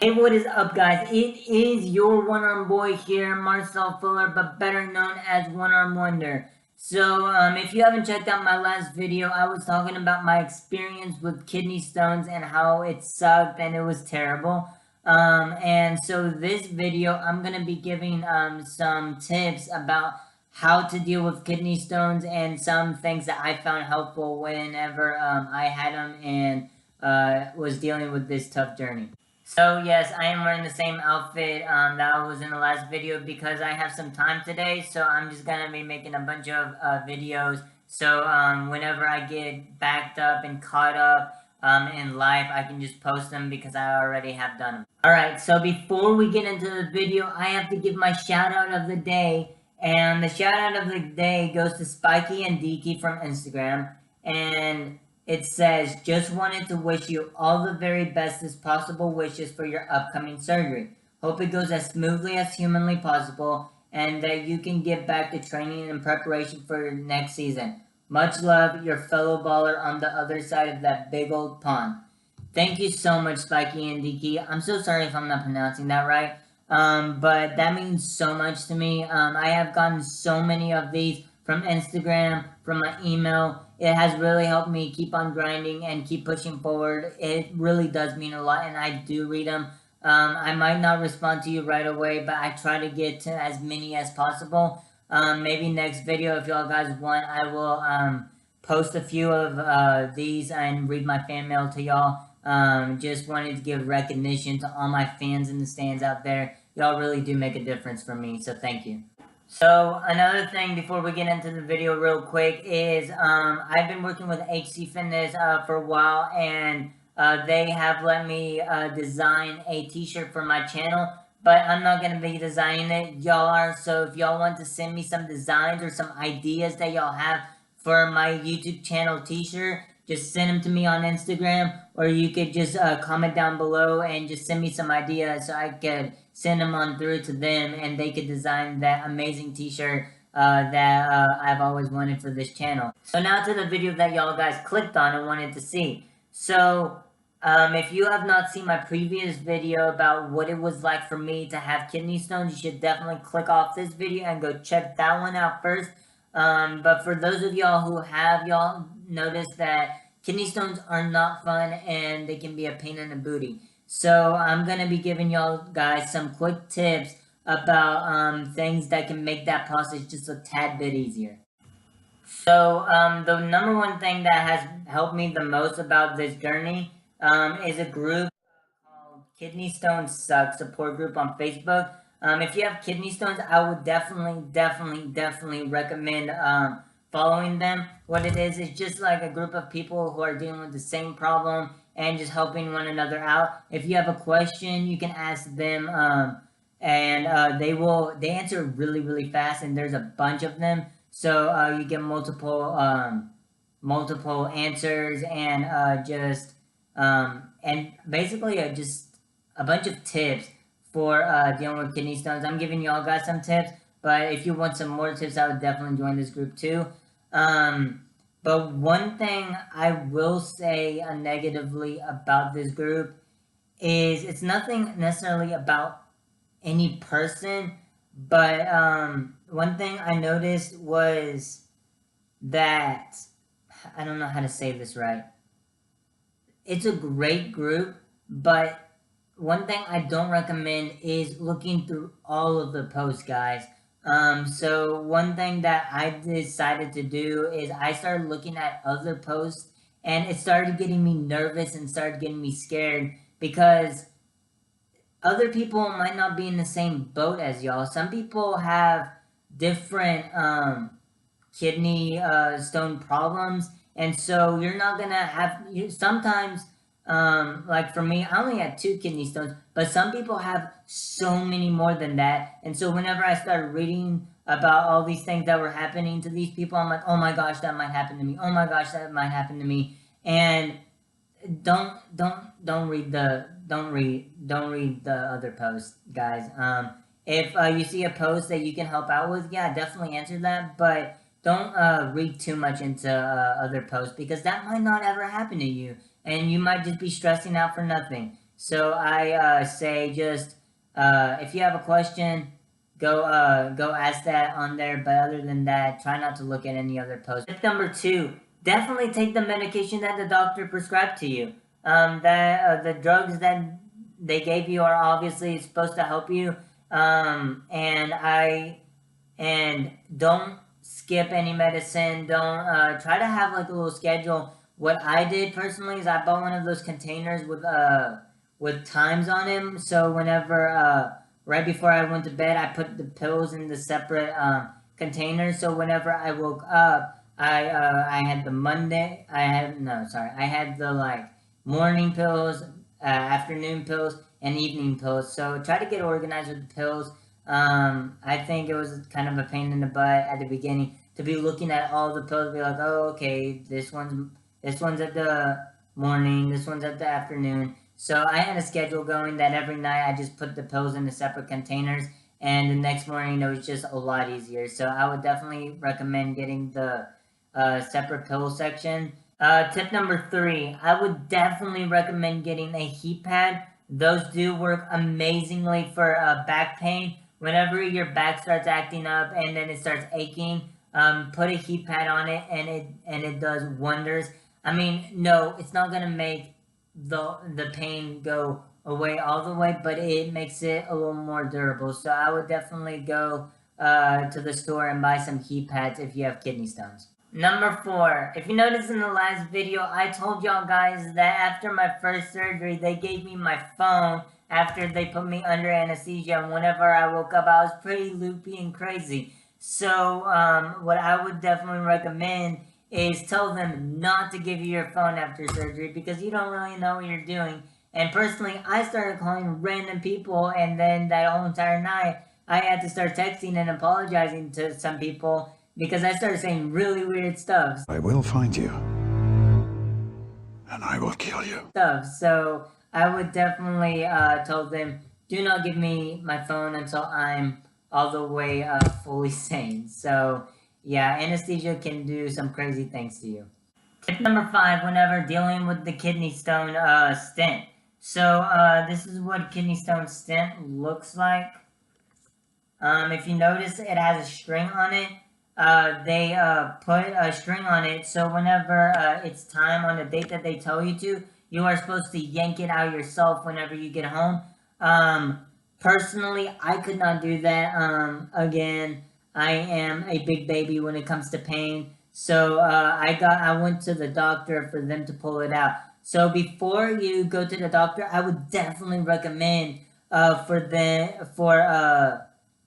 Hey, what is up, guys? It is your one-arm boy here, Marcel Fuller, but better known as One-Arm Wonder. So, if you haven't checked out my last video, I was talking about my experience with kidney stones and how it sucked and it was terrible. And so this video, I'm going to be giving some tips about how to deal with kidney stones and some things that I found helpful whenever I had them and was dealing with this tough journey. So yes, I am wearing the same outfit that I was in the last video because I have some time today, so I'm just gonna be making a bunch of videos. So whenever I get backed up and caught up in life, I can just post them because I already have done them. Alright, so before we get into the video, I have to give my shout out of the day. And the shout out of the day goes to Spiky and Deaky from Instagram. And it says, just wanted to wish you all the very bestest possible wishes for your upcoming surgery. Hope it goes as smoothly as humanly possible and that you can get back to training and preparation for your next season. Much love, your fellow baller on the other side of that big old pond. Thank you so much, Spiky and Diki. I'm so sorry if I'm not pronouncing that right, but that means so much to me. I have gotten so many of these from Instagram, from my email. It has really helped me keep on grinding and keep pushing forward. It really does mean a lot, and I do read them. I might not respond to you right away, but I try to get to as many as possible. Maybe next video, if y'all guys want, I will post a few of these and read my fan mail to y'all. Just wanted to give recognition to all my fans in the stands out there. Y'all really do make a difference for me, so thank you. So another thing before we get into the video real quick is I've been working with HC Fitness for a while, and they have let me design a t-shirt for my channel, but I'm not going to be designing it. Y'all are, so if y'all want to send me some designs or some ideas that y'all have for my YouTube channel t-shirt, just send them to me on Instagram, or you could just comment down below and just send me some ideas so I could send them on through to them and they could design that amazing t-shirt that I've always wanted for this channel. So now to the video that y'all guys clicked on and wanted to see. So if you have not seen my previous video about what it was like for me to have kidney stones, you should definitely click off this video and go check that one out first. But for those of y'all who have, y'all noticed that kidney stones are not fun and they can be a pain in the booty. So I'm going to be giving y'all guys some quick tips about things that can make that process just a tad bit easier. So the number one thing that has helped me the most about this journey is a group called Kidney Stones Suck support group on Facebook. If you have kidney stones, I would definitely recommend following them. What it is just like a group of people who are dealing with the same problem and just helping one another out. If you have a question, you can ask them, and they answer really fast, and there's a bunch of them, so you get multiple answers and and basically just a bunch of tips for dealing with kidney stones. I'm giving y'all guys some tips, but if you want some more tips, I would definitely join this group too. But one thing I will say negatively about this group is it's nothing necessarily about any person, but one thing I noticed was that, I don't know how to say this right. It's a great group, but one thing I don't recommend is looking through all of the posts, guys. So one thing that I decided to do is I started looking at other posts, and it started getting me nervous and started getting me scared because other people might not be in the same boat as y'all. Some people have different kidney stone problems, and so you're not gonna have, sometimes like for me, I only had 2 kidney stones, but some people have so many more than that. And so whenever I started reading about all these things that were happening to these people, I'm like, oh my gosh, that might happen to me. Oh my gosh, that might happen to me. And don't read the other posts, guys. If you see a post that you can help out with, yeah, definitely answer that, but don't read too much into other posts because that might not ever happen to you. And you might just be stressing out for nothing. So I say just if you have a question, go ask that on there. But other than that, try not to look at any other posts. Tip number 2: definitely take the medication that the doctor prescribed to you. The drugs that they gave you are obviously supposed to help you. And don't skip any medicine. Don't try to have like a little schedule. What I did personally is I bought one of those containers with times on them. So whenever right before I went to bed, I put the pills in the separate containers. So whenever I woke up, I had the Monday. I had the like morning pills, afternoon pills, and evening pills. So try to get organized with the pills. I think it was kind of a pain in the butt at the beginning to be looking at all the pills, be like, oh, okay, this one's at the morning, this one's at the afternoon. So I had a schedule going that every night I just put the pills in the separate containers, and the next morning it was just a lot easier. So I would definitely recommend getting the separate pill section. Tip number 3, I would definitely recommend getting a heat pad. Those do work amazingly for back pain. Whenever your back starts acting up and then it starts aching, put a heat pad on it, and it does wonders. I mean, no, it's not gonna make the pain go away all the way, but it makes it a little more durable. So I would definitely go to the store and buy some heat pads if you have kidney stones. Number 4, if you noticed in the last video, I told y'all guys that after my first surgery, they gave me my phone after they put me under anesthesia. And whenever I woke up, I was pretty loopy and crazy. So what I would definitely recommend is tell them not to give you your phone after surgery, because you don't really know what you're doing. And personally, I started calling random people, and then that whole entire night, I had to start texting and apologizing to some people because I started saying really weird stuff. I will find you, and I will kill you. So I would definitely tell them, do not give me my phone until I'm all the way fully sane. So yeah, anesthesia can do some crazy things to you. Tip number 5, whenever dealing with the kidney stone stent. So this is what kidney stone stent looks like. If you notice, it has a string on it. They put a string on it, so whenever it's time on the date that they tell you to, you are supposed to yank it out yourself whenever you get home. Personally, I could not do that. Again, I am a big baby when it comes to pain, so I went to the doctor for them to pull it out. So before you go to the doctor, I would definitely recommend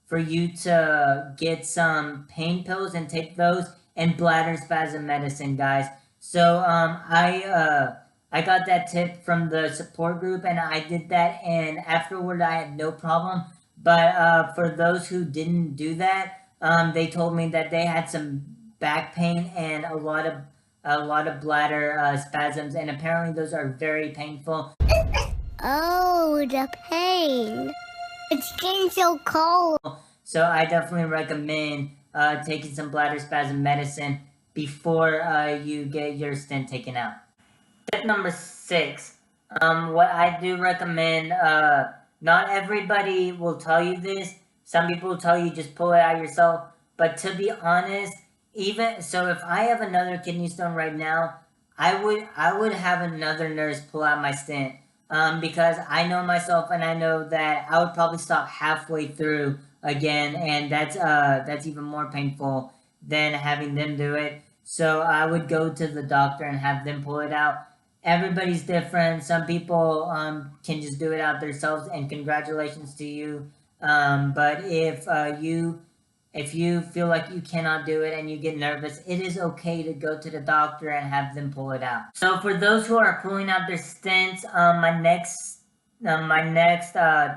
for you to get some pain pills and take those, and bladder spasm medicine, guys. So I got that tip from the support group, and I did that, and afterward I had no problem. But for those who didn't do that, they told me that they had some back pain and a lot of bladder spasms, and apparently those are very painful. Oh, the pain. It's getting so cold. So I definitely recommend taking some bladder spasm medicine before you get your stent taken out. Tip number 6. What I do recommend, not everybody will tell you this. Some people will tell you just pull it out yourself. But to be honest, even so, if I have another kidney stone right now, I would have another nurse pull out my stent. Because I know myself, and I know that I would probably stop halfway through again, and that's even more painful than having them do it. So I would go to the doctor and have them pull it out. Everybody's different. Some people can just do it out themselves, and congratulations to you. But if you feel like you cannot do it and you get nervous, it is okay to go to the doctor and have them pull it out. So for those who are pulling out their stents, my next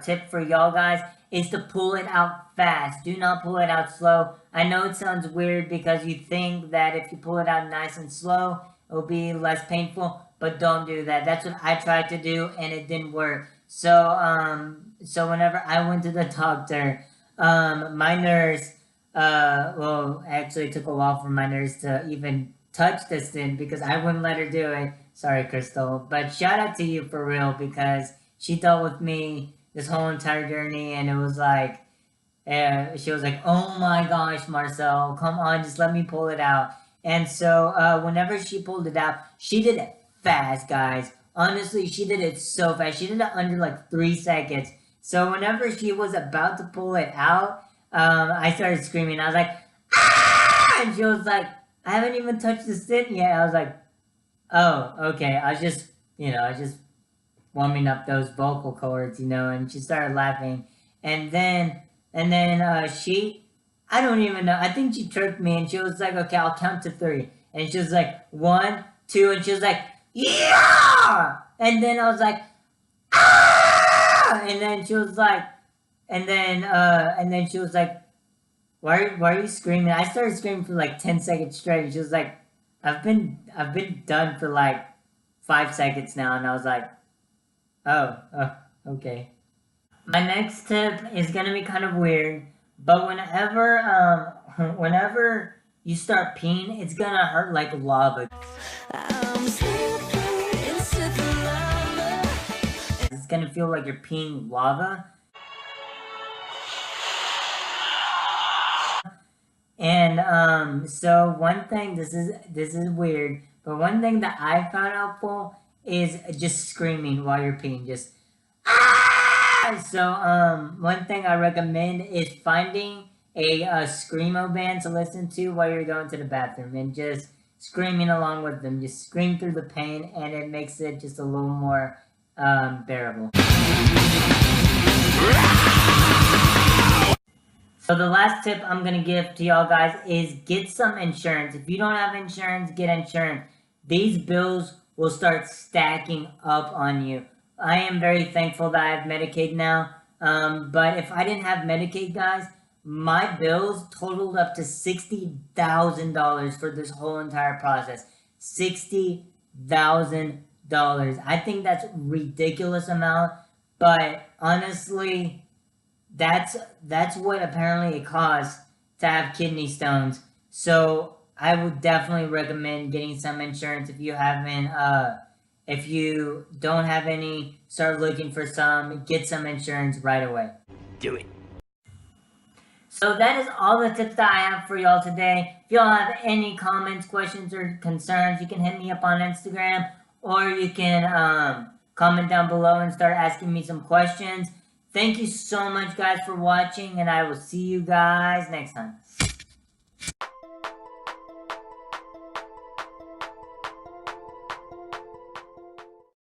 tip for y'all guys is to pull it out fast. Do not pull it out slow. I know it sounds weird because you think that if you pull it out nice and slow, it'll be less painful, but don't do that. That's what I tried to do, and it didn't work. So so whenever I went to the doctor, my nurse, well, actually it took a while for my nurse to even touch the stent because I wouldn't let her do it. Sorry, Crystal. But shout out to you for real, because she dealt with me this whole entire journey, and it was like, she was like, "Oh my gosh, Marcel, come on, just let me pull it out." And so, whenever she pulled it out, she did it fast, guys. Honestly, she did it so fast. She did it under like 3 seconds. So whenever she was about to pull it out, I started screaming. I was like, "Ah!" And she was like, "I haven't even touched the stint yet." I was like, "Oh, okay." I was just, I was just warming up those vocal cords, and she started laughing. And then, she, I don't even know. I think she tricked me, and she was like, "Okay, I'll count to three." And she was like, "1, 2," and she was like, "Yeah!" And then I was like, "Ah!" And then she was like, and then she was like, why are you screaming? I started screaming for like 10 seconds straight. She was like, I've been done for like 5 seconds now. And I was like, oh, okay. My next tip is gonna be kind of weird, but whenever you start peeing, it's gonna hurt like lava. It's gonna feel like you're peeing lava. And so one thing, this is weird, but one thing that I found helpful is just screaming while you're peeing, just ah! So one thing I recommend is finding a screamo band to listen to while you're going to the bathroom, and just screaming along with them. Just scream through the pain, and it makes it just a little more bearable. So the last tip I'm going to give to y'all guys is get some insurance. If you don't have insurance, get insurance. These bills will start stacking up on you. I am very thankful that I have Medicaid now. But if I didn't have Medicaid, guys, my bills totaled up to $60,000 for this whole entire process. $60,000. I think that's a ridiculous amount, but honestly, that's what apparently it costs to have kidney stones. So I would definitely recommend getting some insurance if you haven't. If you don't have any, start looking for some. Get some insurance right away. Do it. So that is all the tips that I have for y'all today. If y'all have any comments, questions, or concerns, you can hit me up on Instagram, or you can comment down below and start asking me some questions. Thank you so much, guys, for watching, and I will see you guys next time.